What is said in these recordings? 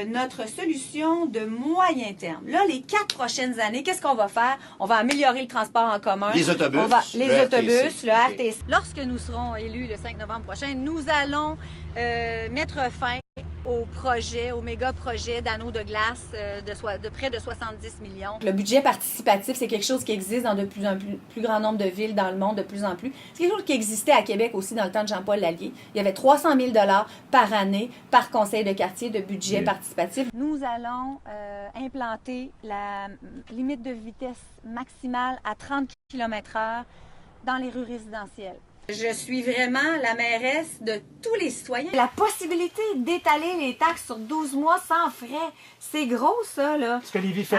notre solution de moyen terme. Là, les 4 prochaines années, qu'est-ce qu'on va faire? On va améliorer le transport en commun. Les autobus. Le RTC. Lorsque nous serons élus le 5 novembre prochain, nous allons mettre fin au projet, au méga projet d'anneaux de glace de près de 70 millions. Le budget participatif, c'est quelque chose qui existe dans de plus en plus grand nombre de villes dans le monde, de plus en plus. C'est quelque chose qui existait à Québec aussi dans le temps de Jean-Paul Lallier. Il y avait 300 000 $ par année par conseil de quartier de budget participatif. Nous allons implanter la limite de vitesse maximale à 30 km/h dans les rues résidentielles. Je suis vraiment la mairesse de tous les citoyens. La possibilité d'étaler les taxes sur 12 mois sans frais, c'est gros ça, là. Ce que Lévis fait.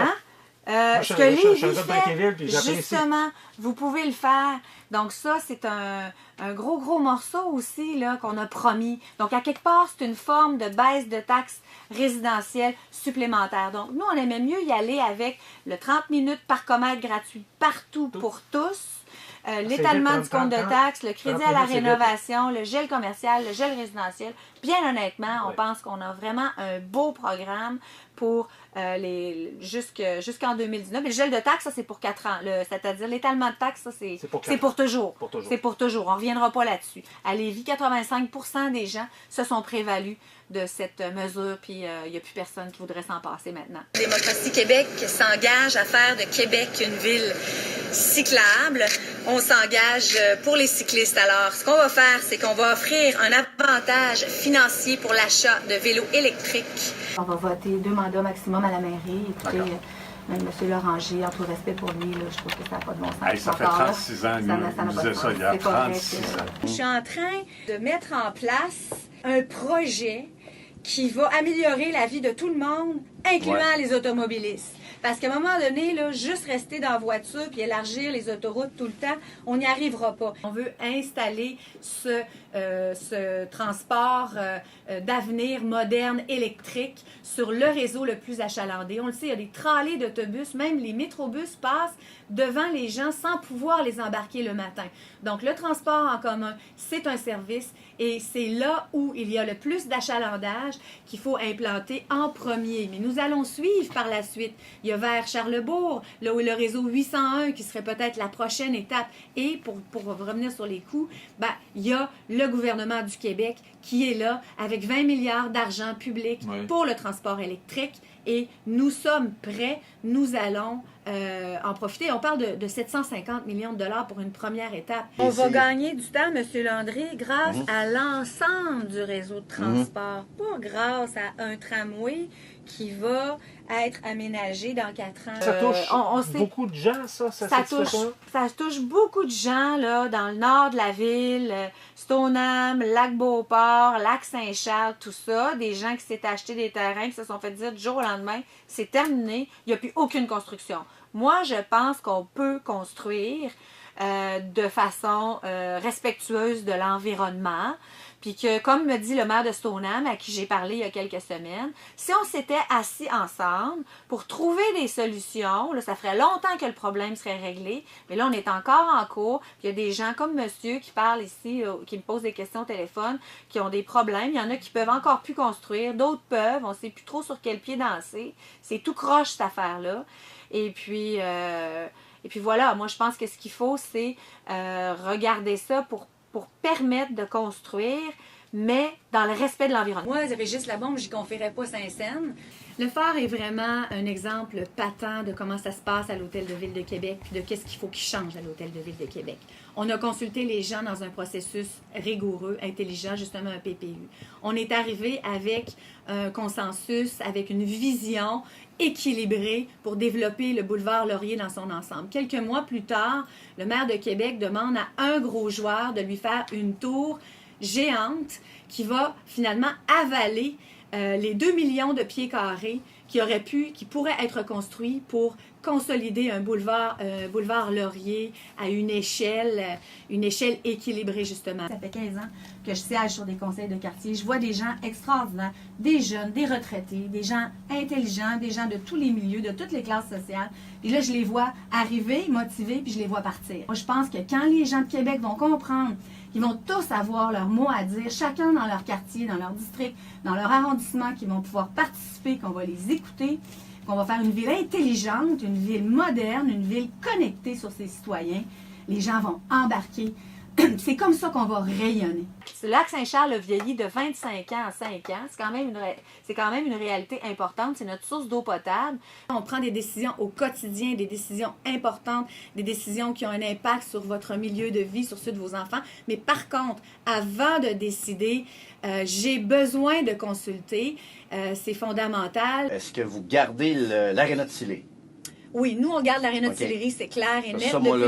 Ce que Lévis fait, justement, vous pouvez le faire. Donc ça, c'est un gros morceau aussi là qu'on a promis. Donc à quelque part, c'est une forme de baisse de taxes résidentielles supplémentaires. Donc nous, on aimait mieux y aller avec le 30 minutes parcomètre gratuit partout pour tous. L'étalement du compte de taxes, le crédit à la rénovation, le gel commercial, le gel résidentiel. Bien honnêtement, on pense qu'on a vraiment un beau programme pour jusqu'en 2019. Le gel de taxes, ça, c'est pour 4 ans. C'est-à-dire l'étalement de taxes, ça, c'est pour toujours. C'est pour toujours. On ne reviendra pas là-dessus. À Lévis, 85% des gens se sont prévalus de cette mesure, puis il n'y a plus personne qui voudrait s'en passer maintenant. Démocratie Québec s'engage à faire de Québec une ville cyclable. On s'engage pour les cyclistes. Alors, ce qu'on va faire, c'est qu'on va offrir un avantage financier pour l'achat de vélos électriques. On va voter 2 mandats maximum à la mairie. Écoutez, même M. Loranger, en tout respect pour lui, là, je trouve que ça n'a pas de bon sens. Hey, ça fait 36 ans, nous disait ça il y a 36 ans. Je suis en train de mettre en place un projet qui va améliorer la vie de tout le monde, incluant les automobilistes. Parce qu'à un moment donné, là, juste rester dans la voiture puis élargir les autoroutes tout le temps, on n'y arrivera pas. On veut installer ce transport d'avenir moderne électrique sur le réseau le plus achalandé. On le sait, il y a des trallées d'autobus, même les métrobus passent devant les gens sans pouvoir les embarquer le matin. Donc, le transport en commun, c'est un service et c'est là où il y a le plus d'achalandage qu'il faut implanter en premier. Mais nous allons suivre par la suite. Il y a vers Charlesbourg, là où le réseau 801 qui serait peut-être la prochaine étape. Et pour revenir sur les coûts, il y a le gouvernement du Québec qui est là avec 20 milliards d'argent public pour le transport électrique. Et nous sommes prêts, nous allons en profiter. On parle de 750 millions de dollars pour une première étape. On va gagner du temps, M. Landry, grâce à l'ensemble du réseau de transport, pas grâce à un tramway qui va être aménagé dans 4 ans. Ça touche beaucoup de gens, ça touche beaucoup de gens là, dans le nord de la ville, Stoneham, Lac-Beauport, Lac-Saint-Charles, tout ça. Des gens qui s'étaient achetés des terrains, qui se sont fait dire du jour au lendemain, c'est terminé, il n'y a plus aucune construction. Moi, je pense qu'on peut construire de façon respectueuse de l'environnement. Puis que, comme me dit le maire de Stoneham, à qui j'ai parlé il y a quelques semaines, si on s'était assis ensemble pour trouver des solutions, là, ça ferait longtemps que le problème serait réglé, mais là, on est encore en cours. Puis il y a des gens comme monsieur qui parlent ici, qui me posent des questions au téléphone, qui ont des problèmes. Il y en a qui peuvent encore plus construire, d'autres peuvent. On ne sait plus trop sur quel pied danser. C'est tout croche, cette affaire-là. Et puis voilà, moi, je pense que ce qu'il faut, c'est regarder ça pour permettre de construire, mais dans le respect de l'environnement. Moi, Régis Labombe, j'y confierais pas Saint-Saëns. Le phare est vraiment un exemple patent de comment ça se passe à l'Hôtel de Ville de Québec, puis de qu'est-ce qu'il faut qu'il change à l'Hôtel de Ville de Québec. On a consulté les gens dans un processus rigoureux, intelligent, justement un PPU. On est arrivé avec un consensus, avec une vision équilibrée pour développer le boulevard Laurier dans son ensemble. Quelques mois plus tard, le maire de Québec demande à un gros joueur de lui faire une tour géante qui va finalement avaler les 2 millions de pieds carrés qui pourraient être construits pour consolider un boulevard Laurier à une échelle équilibrée, justement. Ça fait 15 ans que je siège sur des conseils de quartier. Je vois des gens extraordinaires, des jeunes, des retraités, des gens intelligents, des gens de tous les milieux, de toutes les classes sociales. Et là, je les vois arriver, motivés, puis je les vois partir. Moi, je pense que quand les gens de Québec vont comprendre qu'il qui vont tous avoir leur mot à dire, chacun dans leur quartier, dans leur district, dans leur arrondissement, qui vont pouvoir participer, qu'on va les écouter, qu'on va faire une ville intelligente, une ville moderne, une ville connectée sur ses citoyens. Les gens vont embarquer. C'est comme ça qu'on va rayonner. Le lac Saint-Charles a vieilli de 25 ans à 5 ans. C'est quand même une réalité importante. C'est notre source d'eau potable. On prend des décisions au quotidien, des décisions importantes, des décisions qui ont un impact sur votre milieu de vie, sur ceux de vos enfants. Mais par contre, avant de décider, j'ai besoin de consulter. C'est fondamental. Est-ce que vous gardez l'aréna de Sillé? Oui, nous, on garde l'aréna de Sillery, c'est clair et net. Ça, depuis moi, là,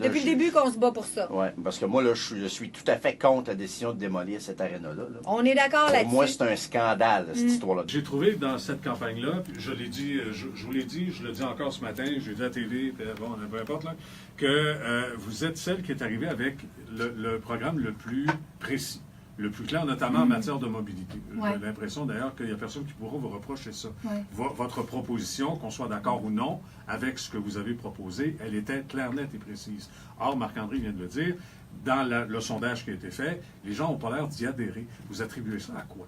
le début qu'on se bat pour ça. Oui, parce que moi, là, je suis tout à fait contre la décision de démolir cette aréna-là. On est d'accord là-dessus. Pour moi, c'est un scandale, cette histoire-là. J'ai trouvé dans cette campagne-là, puis je l'ai dit, je vous l'ai dit, je le dis encore ce matin, j'ai dit à la télé, bon, peu importe, là, que vous êtes celle qui est arrivée avec le programme le plus précis, le plus clair, notamment en matière de mobilité. Ouais. J'ai l'impression d'ailleurs qu'il n'y a personne qui pourra vous reprocher ça. Ouais. Votre proposition, qu'on soit d'accord ou non avec ce que vous avez proposé, elle était claire, nette et précise. Or, Marc-André vient de le dire, dans le sondage qui a été fait, les gens n'ont pas l'air d'y adhérer. Vous attribuez ça à quoi?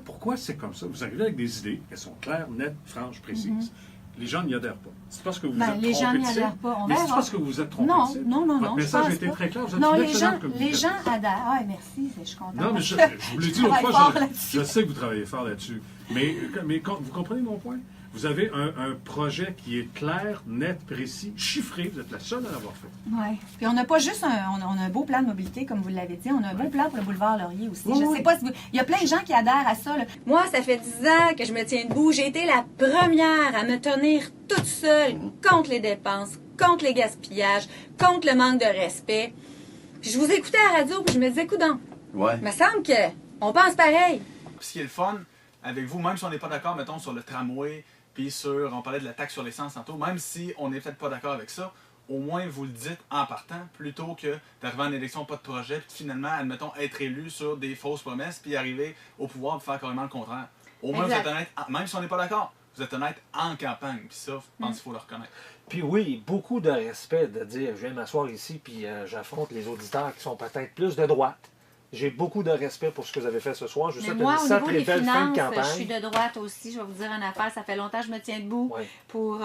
Pourquoi c'est comme ça? Vous arrivez avec des idées, elles sont claires, nettes, franches, précises. Les gens n'y adhèrent pas. C'est parce que vous êtes trompé. Les gens n'y adhèrent pas. On mais verra. c'est parce que vous êtes trompé. Non. Votre message a été très clair. Vous êtes non, une les excellente gens communicatrice. adhèrent. Ah, merci, je suis contente. Non, mais je vous l'ai dit l'autre fois, je sais que vous travaillez fort là-dessus. Mais vous comprenez mon point? Vous avez un projet qui est clair, net, précis, chiffré. Vous êtes la seule à l'avoir fait. Oui. Puis on n'a pas juste on a un beau plan de mobilité, comme vous l'avez dit. On a un beau plan pour le boulevard Laurier aussi. Oui, je sais pas si il y a plein de gens qui adhèrent à ça. Là. Moi, ça fait 10 ans que je me tiens debout. J'ai été la première à me tenir toute seule contre les dépenses, contre les gaspillages, contre le manque de respect. Puis je vous écoutais à la radio, puis je me disais, coudonc, Ouais. il me semble qu'on pense pareil. Ce qui est le fun avec vous, même si on n'est pas d'accord, mettons, sur le tramway, puis on parlait de la taxe sur l'essence tantôt, même si on n'est peut-être pas d'accord avec ça, au moins vous le dites en partant, plutôt que d'arriver en élection, pas de projet, puis finalement, admettons, être élu sur des fausses promesses, puis arriver au pouvoir et faire carrément le contraire. Au moins, vous êtes honnête, même si on n'est pas d'accord, vous êtes honnête en campagne, puis ça, je pense qu'il faut le reconnaître. Puis oui, beaucoup de respect de dire, je viens m'asseoir ici, puis j'affronte les auditeurs qui sont peut-être plus de droite. J'ai beaucoup de respect pour ce que vous avez fait ce soir. Je vous souhaite une sacrée belle fin de campagne. Je suis de droite aussi. Je vais vous dire une affaire. Ça fait longtemps que je me tiens debout pour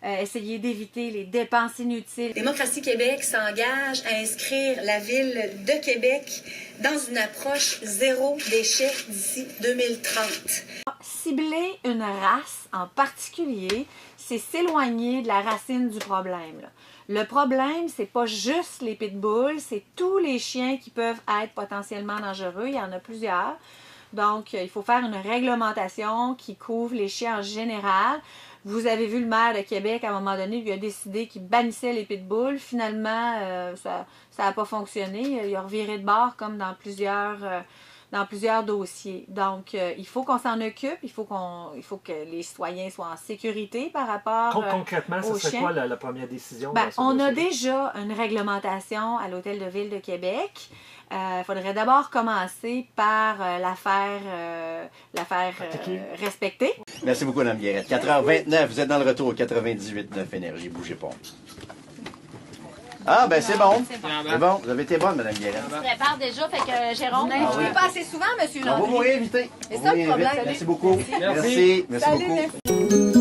essayer d'éviter les dépenses inutiles. Démocratie Québec s'engage à inscrire la ville de Québec dans une approche zéro déchet d'ici 2030. Cibler une race en particulier, c'est s'éloigner de la racine du problème. Là. Le problème, c'est pas juste les pitbulls, c'est tous les chiens qui peuvent être potentiellement dangereux. Il y en a plusieurs. Donc, il faut faire une réglementation qui couvre les chiens en général. Vous avez vu le maire de Québec, à un moment donné, lui a décidé qu'il bannissait les pitbulls. Finalement, ça n'a pas fonctionné. Il a reviré de bord comme dans plusieurs dossiers. Donc, il faut qu'on s'en occupe. Il faut que les citoyens soient en sécurité par rapport concrètement, aux ce serait chiens. quoi la première décision? On a déjà une réglementation à l'Hôtel de Ville de Québec. Il faudrait d'abord commencer par l'affaire respectée. Merci beaucoup, Mme Guérette. 4h29, vous êtes dans le retour au 98.9 Énergie. Bougez pas. Ah, ben c'est bon. C'est bon. Vous avez été bonne, Mme Guérette. Je prépare déjà, fait que Jérôme... Vous n'invitez pas assez souvent, M. Landry. On va vous réinviter. C'est ça le problème. Merci beaucoup. Merci beaucoup.